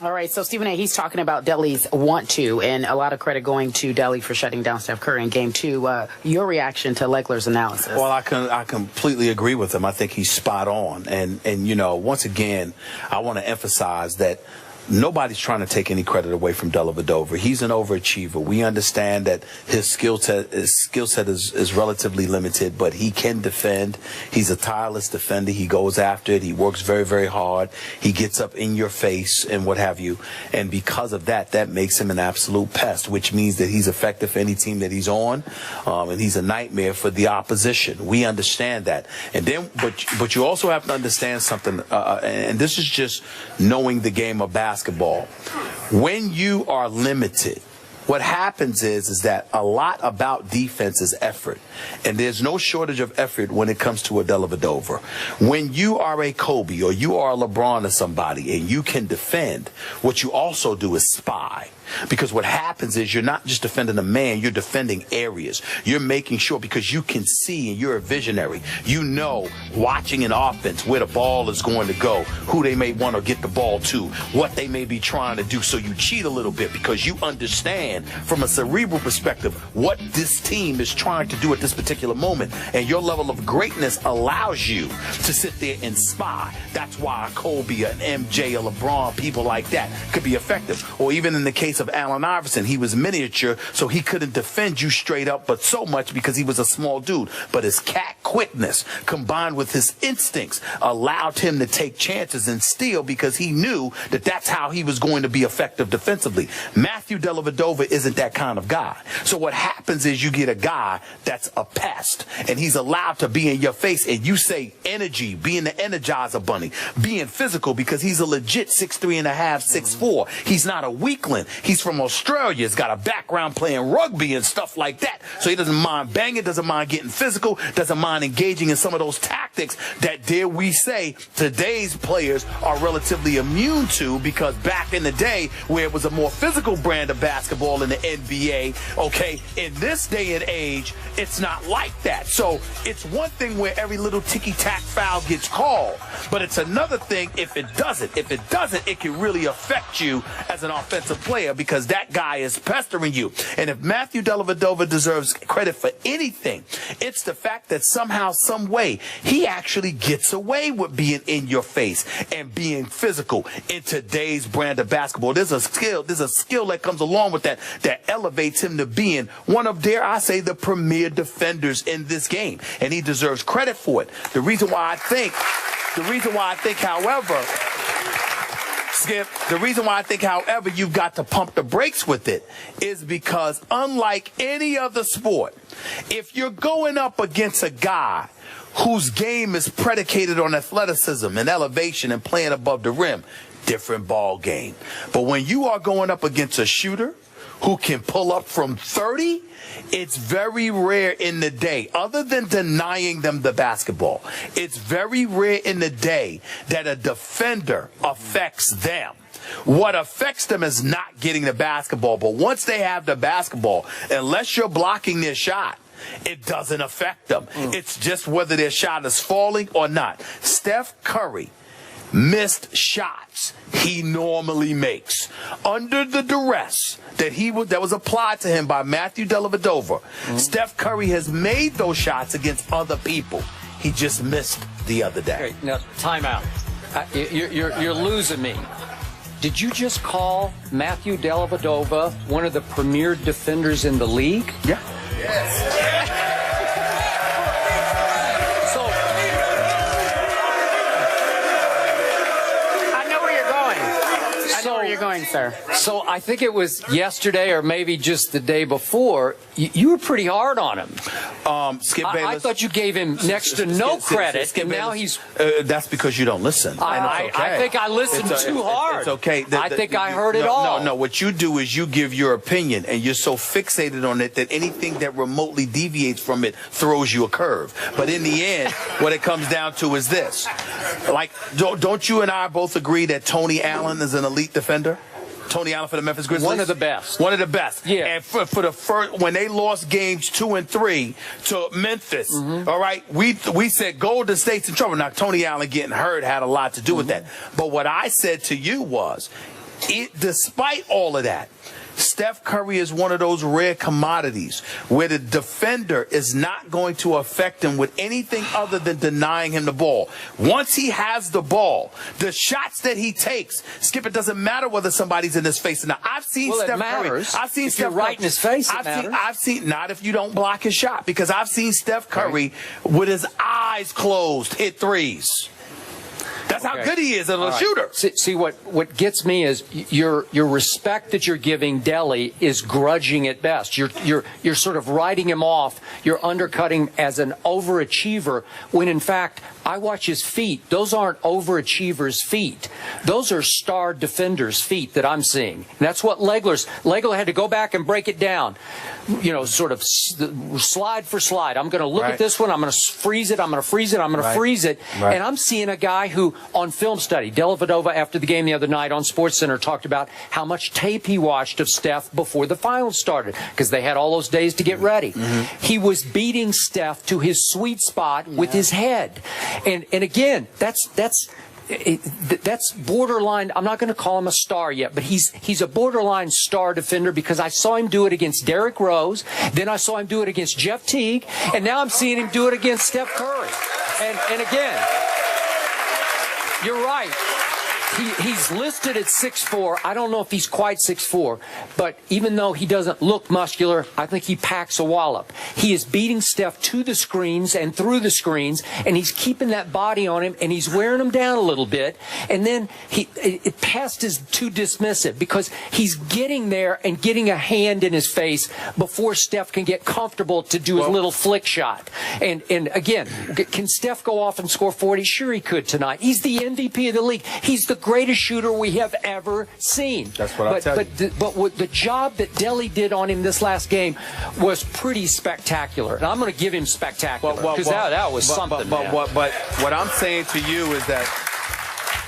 All right, so Stephen A., he's talking about Delhi's want to, and a lot of credit going to Delhi for shutting down Steph Curry in Game 2. Your reaction to Legler's analysis? Well, I completely agree with him. I think he's spot on. And you know, once again, I want to emphasize that nobody's trying to take any credit away from Dellavedova. He's an overachiever. We understand that his skill set is relatively limited, but he can defend. He's a tireless defender. He goes after it. He works very, very hard. He gets up in your face and what have you. And because of that, that makes him an absolute pest, which means that he's effective for any team that he's on, and he's a nightmare for the opposition. We understand that. And then, but you also have to understand something, and this is just knowing the game of basketball. When you are limited, what happens is that a lot about defense is effort. And there's no shortage of effort when it comes to a Dellavedova. When you are a Kobe or you are a LeBron or somebody and you can defend, what you also do is spy. Because what happens is you're not just defending a man, you're defending areas. You're making sure, because you can see and you're a visionary. You know, watching an offense, where the ball is going to go, who they may want to get the ball to, what they may be trying to do. So you cheat a little bit because you understand from a cerebral perspective what this team is trying to do at this particular moment. And your level of greatness allows you to sit there and spy. That's why a Kobe, an MJ, a LeBron, people like that could be effective. Or even in the case of Allen Iverson, he was miniature, so he couldn't defend you straight up, but so much because he was a small dude. But his cat quickness combined with his instincts allowed him to take chances and steal, because he knew that that's how he was going to be effective defensively. Matthew Dellavedova isn't that kind of guy. So what happens is you get a guy that's a pest, and he's allowed to be in your face, and you say energy, being the Energizer Bunny, being physical, because he's a legit 6'3.5", 6'4". He's not a weakling. He's from Australia. He's got a background playing rugby and stuff like that. So he doesn't mind banging, doesn't mind getting physical, doesn't mind engaging in some of those tactics that, dare we say, today's players are relatively immune to, because back in the day where it was a more physical brand of basketball in the NBA, okay, in this day and age, it's not like that. So it's one thing where every little ticky-tack foul gets called, but it's another thing if it doesn't. If it doesn't, it can really affect you as an offensive player, because that guy is pestering you. And if Matthew Dellavedova deserves credit for anything, it's the fact that somehow, some way, he actually gets away with being in your face and being physical in today's brand of basketball. There's a skill that comes along with that elevates him to being one of, dare I say, the premier defenders in this game. And he deserves credit for it. The reason why I think, however, Skip, the reason why I think, however, you've got to pump the brakes with it is because, unlike any other sport, if you're going up against a guy whose game is predicated on athleticism and elevation and playing above the rim, different ball game. But when you are going up against a shooter who can pull up from 30, it's very rare in the day, other than denying them the basketball, it's very rare in the day that a defender affects them. What affects them is not getting the basketball, but once they have the basketball, unless you're blocking their shot, it doesn't affect them. It's just whether their shot is falling or not. Steph Curry missed shots he normally makes under the duress that was applied to him by Matthew Dellavedova. Steph Curry has made those shots against other people. He just missed the other day. Okay, now, time out. You're losing me. Did you just call Matthew Dellavedova one of the premier defenders in the league? Yeah. Yes. You're going, sir. So I think it was yesterday or maybe just the day before, you were pretty hard on him. Skip Bayless. I thought you gave him next to no credit, Skip and now Bayless. he's... That's because you don't listen. I think I listened too hard. It's okay. I think I heard it all. No, what you do is you give your opinion, and you're so fixated on it that anything that remotely deviates from it throws you a curve. But in the end, what it comes down to is this. Like, don't you and I both agree that Tony Allen is an elite defender? Tony Allen for the Memphis Grizzlies? One of the best. One of the best. Yeah. And for the first, when they lost games 2 and 3 to Memphis, all right, we said Golden State's in trouble. Now, Tony Allen getting hurt had a lot to do with that. But what I said to you was, despite all of that, Steph Curry is one of those rare commodities where the defender is not going to affect him with anything other than denying him the ball. Once he has the ball, the shots that he takes, Skip, it doesn't matter whether somebody's in his face or not. I've seen Steph Curry. I've seen Steph right in his face. I've seen not if you don't block his shot, because I've seen Steph Curry with his eyes closed hit threes. That's how good he is as a shooter. See, what gets me is your respect that you're giving Delly is grudging at best. You're sort of writing him off. You're undercutting him as an overachiever when, in fact, I watch his feet. Those aren't overachievers' feet. Those are star defenders' feet that I'm seeing. And that's what Legler had to go back and break it down. You know, sort of slide for slide. I'm going to look at this one. I'm going to freeze it. I'm going to freeze it. I'm going to freeze it. And I'm seeing a guy who, on film study, Dellavedova after the game the other night on SportsCenter talked about how much tape he watched of Steph before the finals started, because they had all those days to get ready. He was beating Steph to his sweet spot with his head. And again, that's borderline. I'm not going to call him a star yet, but he's a borderline star defender, because I saw him do it against Derrick Rose, then I saw him do it against Jeff Teague, and now I'm seeing him do it against Steph Curry. And again, you're right. He's listed at 6'4". I don't know if he's quite 6'4", but even though he doesn't look muscular, I think he packs a wallop. He is beating Steph to the screens and through the screens, and he's keeping that body on him, and he's wearing him down a little bit. And then past is too dismissive, because he's getting there and getting a hand in his face before Steph can get comfortable to do his little flick shot. And again, can Steph go off and score 40? Sure he could tonight. He's the MVP of the league. He's the greatest shooter we have ever seen. That's what I tell you. But the job that Delly did on him this last game was pretty spectacular. And I'm going to give him spectacular, because that was something. But what I'm saying to you is that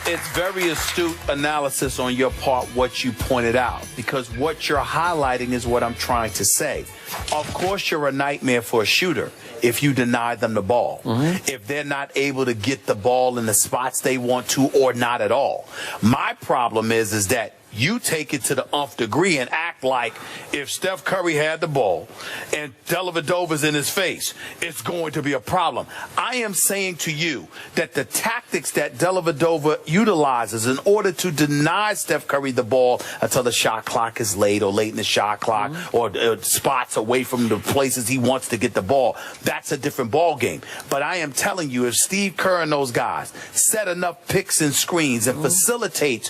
it's very astute analysis on your part, what you pointed out, because what you're highlighting is what I'm trying to say. Of course, you're a nightmare for a shooter if you deny them the ball, if they're not able to get the ball in the spots they want to, or not at all. My problem is that you take it to the nth degree and act like if Steph Curry had the ball and Dellavedova's in his face, it's going to be a problem. I am saying to you that the tactics that Dellavedova utilizes in order to deny Steph Curry the ball until the shot clock is late, or late in the shot clock, or spots away from the places he wants to get the ball, that's a different ball game. But I am telling you, if Steve Kerr and those guys set enough picks and screens and facilitate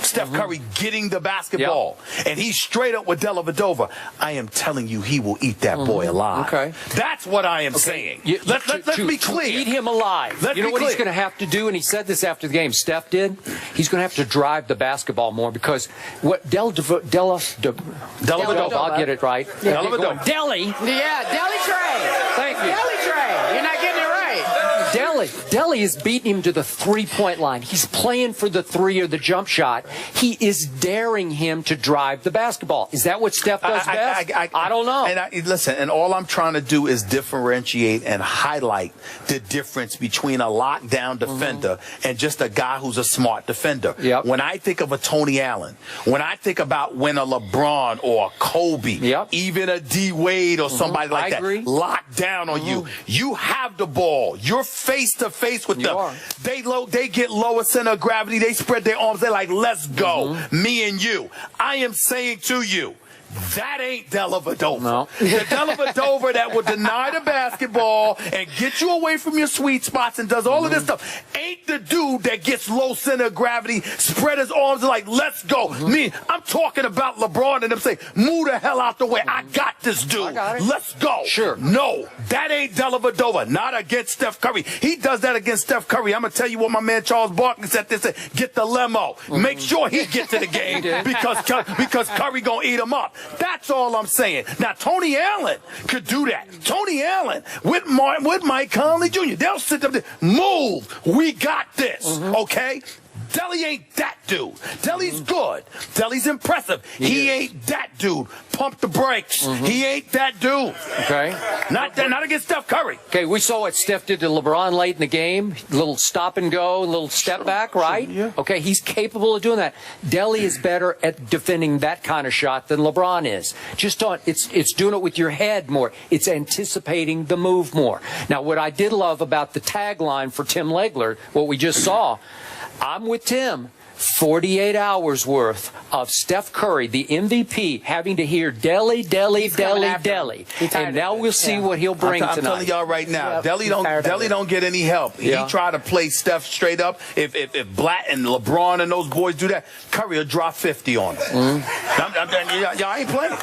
Steph Curry getting the basketball, and he's straight up with Dellavedova, I am telling you, he will eat that boy alive. Okay. That's what I am saying. Let's be clear. To eat him alive. Let's you know be what clear. He's going to have to do, and he said this after the game, Steph did? He's going to have to drive the basketball more, because what Dellavedova, I'll get it right. Dellavedova. Delly. Yeah, Delly Trey. Thank you. Delly Trey. You're not getting it right. Delly is beating him to the three-point line. He's playing for the three or the jump shot. He is daring him to drive the basketball. Is that what Steph does best? I don't know. And listen, and all I'm trying to do is differentiate and highlight the difference between a lockdown defender and just a guy who's a smart defender. Yep. When I think of a Tony Allen, when I think about when a LeBron or a Kobe, even a D Wade or somebody like that, locked down on you, you have the ball. You're face to face with them. They get lower center of gravity. They spread their arms. They're like, let's go. Me and you. I am saying to you, that ain't Dellavedova. No. The Dellavedova that will deny the basketball and get you away from your sweet spots and does all of this stuff ain't the dude that gets low center of gravity, spread his arms and like, let's go. Me, I'm talking about LeBron and them saying, move the hell out the way. I got this dude. I got it. Let's go. Sure. No, that ain't Dellavedova. Not against Steph Curry. He does that against Steph Curry. I'm going to tell you what my man Charles Barkley said. They said, get the limo. Make sure he gets to the game because Curry going to eat him up. That's all I'm saying. Now, Tony Allen could do that. Tony Allen with Mike Conley Jr. They'll sit up there. Move. We got this. Okay? Delly ain't that dude. Delly's good. Delly's impressive. He ain't that dude. Pump the brakes. He ain't that dude. Okay. Not against Steph Curry. Okay, we saw what Steph did to LeBron late in the game. Little stop and go, a little step back, right? Sure, yeah. Okay, he's capable of doing that. Delly is better at defending that kind of shot than LeBron is. Just don't. It's doing it with your head more. It's anticipating the move more. Now, what I did love about the tagline for Tim Legler, what we just saw, I'm with Tim. 48 hours worth of Steph Curry, the MVP, having to hear Delly. And now we'll see what he'll bring I'm tonight. telling y'all right now, Yep. Delly don't get any help. Yeah. He tried to play Steph straight up. If Blatt and LeBron and those boys do that, Curry will drop 50 on him. Y'all ain't playing.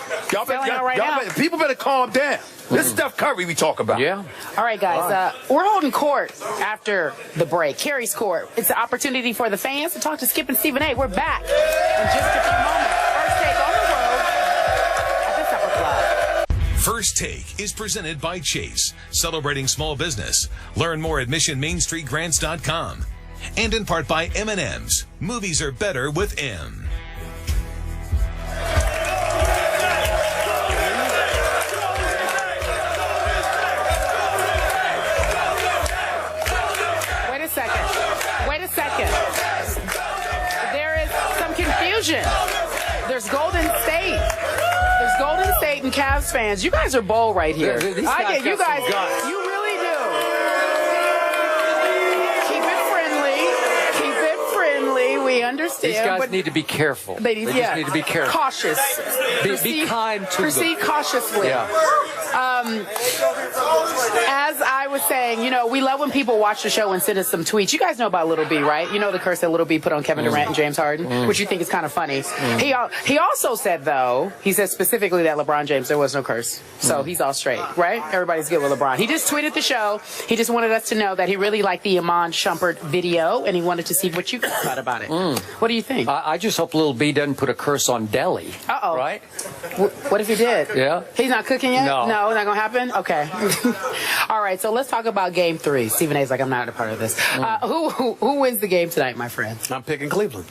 People better calm down. This is Steph Curry we talk about. Yeah. All right, guys. We're holding court after the break. Carrie's court. It's an opportunity for the fans to talk to Skip and Stephen A. We're back in just a few moments. First Take on the road at the Supper Club. First Take is presented by Chase, celebrating small business. Learn more at missionmainstreetgrants.com. And in part by M&M's. Movies are better with M. Wait a second. There is some confusion. There's Golden State. There's Golden State and Cavs fans. You guys are bold right here. These I guys get you got some guys. guts. You really do. Keep it friendly. Keep it friendly. We understand. These guys but need to be careful. They just need to be careful. Cautious. Be kind to them. Proceed cautiously. Yeah. As I was saying, we love when people watch the show and send us some tweets. You guys know about Little B, right? You know the curse that Little B put on Kevin Durant and James Harden, which you think is kind of funny. He also said, though, he said specifically that LeBron James, there was no curse. So he's all straight, right? Everybody's good with LeBron. He just tweeted the show. He just wanted us to know that he really liked the Iman Shumpert video, and he wanted to see what you thought about it. What do you think? I just hope Little B doesn't put a curse on Delly. Uh-oh. Right? What if he did? Yeah. He's not cooking yet? No. No, not going to happen? Okay. All right, so let's talk about Game 3. Stephen A's like, I'm not a part of this. Who wins the game tonight, my friend? I'm picking Cleveland.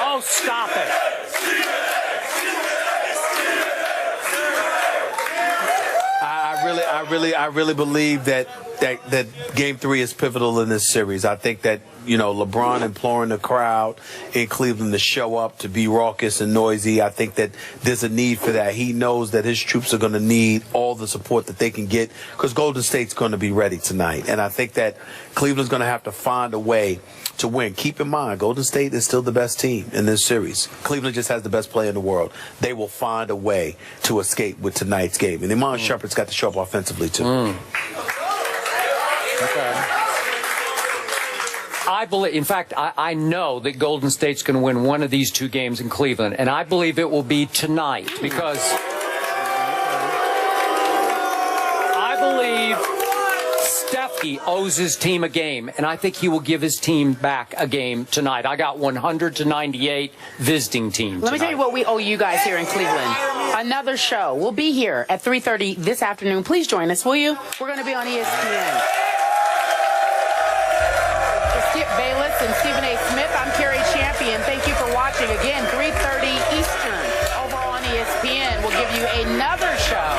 Oh, stop it. I really believe that Game 3 is pivotal in this series. I think that, LeBron imploring the crowd in Cleveland to show up, to be raucous and noisy. I think that there's a need for that. He knows that his troops are going to need all the support that they can get because Golden State's going to be ready tonight. And I think that Cleveland's going to have to find a way to win. Keep in mind, Golden State is still the best team in this series. Cleveland just has the best player in the world. They will find a way to escape with tonight's game. And Iman Shumpert's got to show up offensively, too. Okay. I believe, in fact, I know that Golden State's going to win one of these two games in Cleveland, and I believe it will be tonight because I believe Steffi owes his team a game, and I think he will give his team back a game tonight. I got 100-98 visiting team Let me tell you what we owe you guys here in Cleveland. Another show. We'll be here at 3:30 this afternoon. Please join us, will you? We're going to be on ESPN. Skip Bayless and Stephen A. Smith, I'm Carrie Champion. Thank you for watching. Again, 3:30 Eastern over on ESPN. We'll give you another show